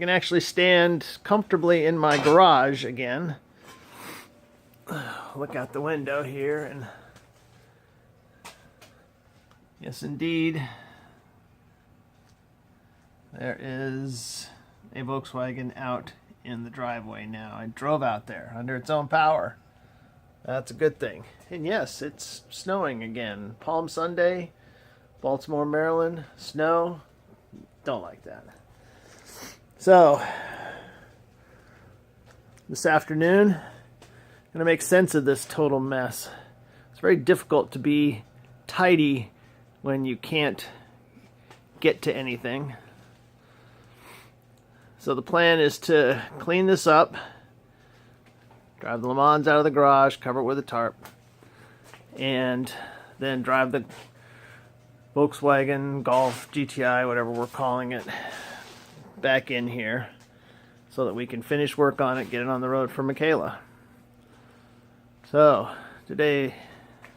can actually stand comfortably in my garage again. Look out the window here, and yes, indeed, there is a Volkswagen out in the driveway now. I drove out there under its own power. That's a good thing. And yes, it's snowing again. Palm Sunday, Baltimore, Maryland, snow. Don't like that. So, this afternoon, I'm going to make sense of this total mess. It's very difficult to be tidy when you can't get to anything. So the plan is to clean this up, drive the LeMans out of the garage, cover it with a tarp, and then drive the Volkswagen Golf GTI, whatever we're calling it, back in here so that we can finish work on it, get it on the road for Michaela. So, today,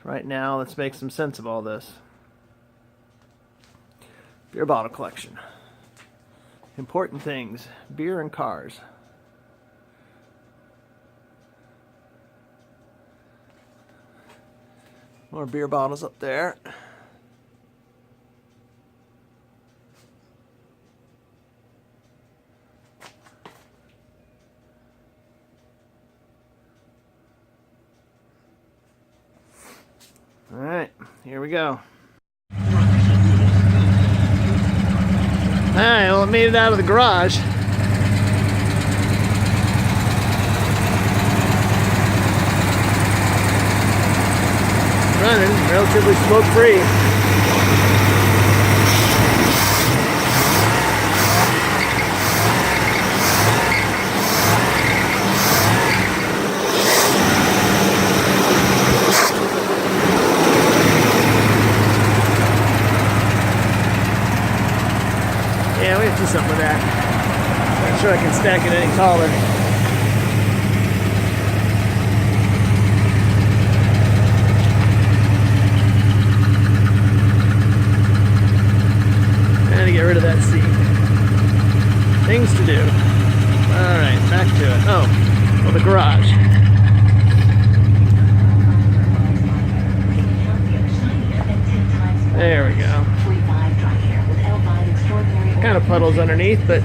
right now, let's make some sense of all this. Beer bottle collection. Important things. Beer and cars. More beer bottles up there. All right, here we go. All right, well, I made it out of the garage. Running, relatively smoke-free. Yeah, we have to do something with that. Not sure I can stack it any taller. And to get rid of that seat. Things to do. Alright, back to it. Oh, well, the garage. There we go. Kind of puddles underneath, but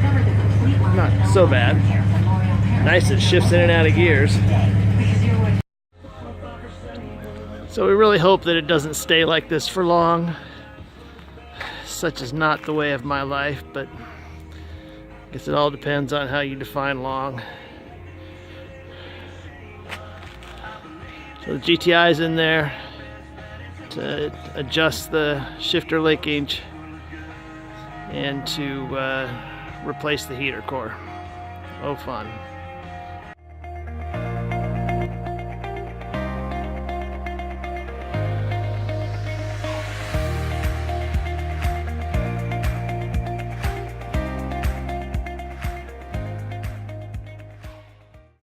not so bad. Nice, it shifts in and out of gears. So we really hope that it doesn't stay like this for long. Such is not the way of my life, but I guess it all depends on how you define long. So the GTI is in there to adjust the shifter linkage and to replace the heater core. Oh, fun.